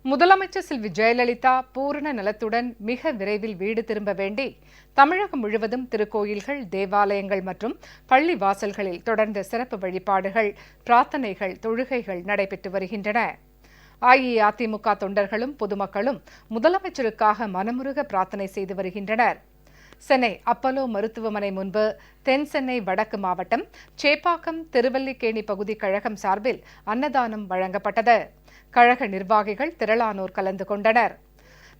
முதலமைச்சர் செல்வி ஜெயலலிதா பூரண நலத்துடன் மிக விரைவில் வீடு திரும்ப வேண்டி தமிழகம் முழுவதும் திருக்கோயில்கள், தேவாலயங்கள் மற்றும் பள்ளி வாசல்களில் தொடர்ந்து சிறப்பு வழிபாடுகள், பிரார்த்தனைகள், தொழுகைகள் நடைபெற்று வருகின்றன. அஇஅதிமுக தொண்டர்களும் பொதுமக்களும் முதலமைச்சருக்காக மனமுருக பிரார்த்தனை செய்து வருகின்றனர். சென்னை அப்பல்லோ மருத்துவமனை முன்பு தென் சென்னை வடக்கு மாவட்டம் சேப்பாக்கம் திருவல்லிக்கேணி பகுதி கழகம் சார்பில் அன்னதானம் வழங்கப்பட்டது. கழக நிர்வாகிகள் திரளானோர் கலந்து கொண்டனர்.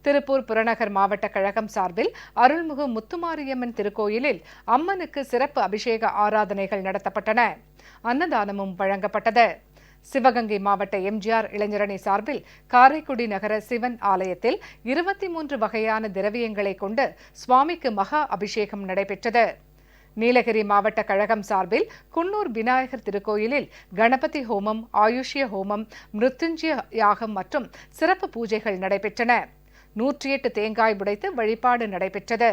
திருப்பூர் புறநகர் மாவட்ட கழகம் சார்பில் அருள்மிகு முத்துமாரியம்மன் திருக்கோயிலில் அம்மனுக்கு சிறப்பு அபிஷேக ஆராதனைகள் நடத்தப்பட்டன. அன்னதானமும் வழங்கப்பட்டது. சிவகங்கை மாவட்ட எம்ஜிஆர் இளைஞரணி சார்பில் காரைக்குடி நகர சிவன் ஆலயத்தில் 23 வகையான திரவியங்களை கொண்டு சுவாமிக்கு மகா அபிஷேகம் நடைபெற்றது. நீலகிரி மாவட்ட கழகம் சார்பில் குன்னூர் விநாயகர் திருக்கோயிலில் கணபதி ஹோமம், ஆயுஷ்ய ஹோமம், மிருத்யுஞ்சய யாகம் மற்றும் சிறப்பு பூஜைகள் நடைபெற்றன. 108 தேங்காய் உடைத்து வழிபாடு நடைபெற்றது.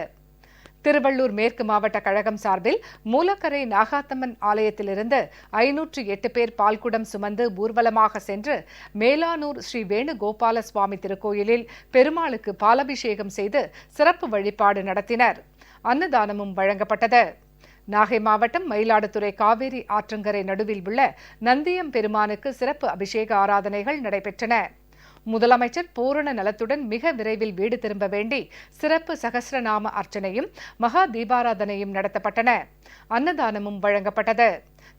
திருவள்ளூர் மேற்கு மாவட்ட கழகம் சார்பில் மூலக்கரை நாகாத்தம்மன் ஆலயத்திலிருந்து 508 பேர் பால்குடம் சுமந்து ஊர்வலமாக சென்று மேலானூர் ஸ்ரீ வேணுகோபால சுவாமி திருக்கோயிலில் பெருமாளுக்கு பாலபிஷேகம் செய்து சிறப்பு வழிபாடு நடத்தினர். அன்னதானமும் வழங்கப்பட்டது. நாகை மாவட்டம் மயிலாடுதுறை காவேரி ஆற்றங்கரை நடுவில் உள்ள நந்தியம் பெருமானுக்கு சிறப்பு அபிஷேக ஆராதனைகள் நடைபெற்றன. முதலமைச்சர் பூரண நலத்துடன் மிக விரைவில் வீடு திரும்ப வேண்டி சிறப்பு சகஸ்ரநாம அர்ச்சனையும் மகா தீபாராதனையும் நடத்தப்பட்டன. அன்னதானமும் வழங்கப்பட்டது.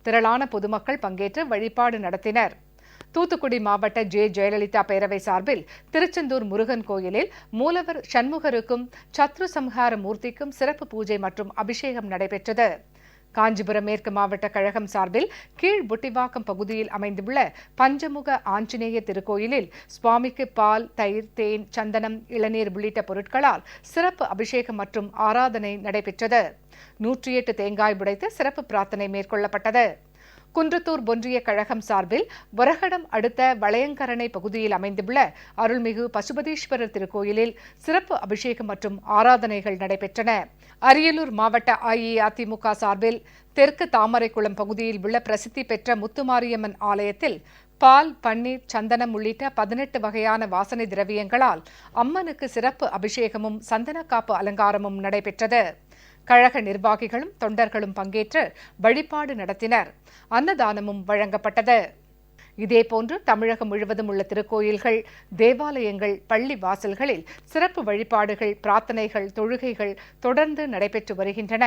திரளான பொதுமக்கள் பங்கேற்று வழிபாடு நடத்தினர். தூத்துக்குடி மாவட்ட ஜெயலலிதா பேரவை சார்பில் திருச்செந்தூர் முருகன் கோயிலில் மூலவர் சண்முகருக்கும் சத்ரு சம்ஹார மூர்த்திக்கும் சிறப்பு பூஜை மற்றும் அபிஷேகம் நடைபெற்றது. காஞ்சிபுரம் மேற்கு மாவட்ட கழகம் சார்பில் கீழ் புட்டிவாக்கம் பகுதியில் அமைந்துள்ள பஞ்சமுக ஆஞ்சநேய திருக்கோயிலில் சுவாமிக்கு பால், தயிர், தேன், சந்தனம், இளநீர் உள்ளிட்ட பொருட்களால் சிறப்பு அபிஷேகம் மற்றும் ஆராதனை நடைபெற்றது. 108 தேங்காய் உடைத்து சிறப்பு பிரார்த்தனை மேற்கொள்ளப்பட்டது. குன்றத்தூர் ஒன்றிய கழகம் சார்பில் வரகடம் அடுத்த வளையங்கரணை பகுதியில் அமைந்துள்ள அருள்மிகு பசுபதீஸ்வரர் திருக்கோயிலில் சிறப்பு அபிஷேகம் மற்றும் ஆராதனைகள் நடைபெற்றன. அரியலூர் மாவட்ட அஇஅதிமுக சார்பில் தெற்கு தாமரைக்குளம் பகுதியில் உள்ள பிரசித்தி பெற்ற முத்துமாரியம்மன் ஆலயத்தில் பால், பன்னீர், சந்தனம் உள்ளிட்ட 18 வகையான வாசனை திரவியங்களால் அம்மனுக்கு சிறப்பு அபிஷேகமும் சந்தனக்காப்பு அலங்காரமும் நடைபெற்றது. கழக நிர்வாகிகளும் தொண்டர்களும் பங்கேற்று வழிபாடு நடத்தினர். அன்னதானமும் வழங்கப்பட்டது. இதேபோன்று தமிழகம் முழுவதும் உள்ள திருக்கோயில்கள், தேவாலயங்கள், பள்ளி வாசல்களில் சிறப்பு வழிபாடுகள், பிரார்த்தனைகள், தொழுகைகள் தொடர்ந்து நடைபெற்று வருகின்றன.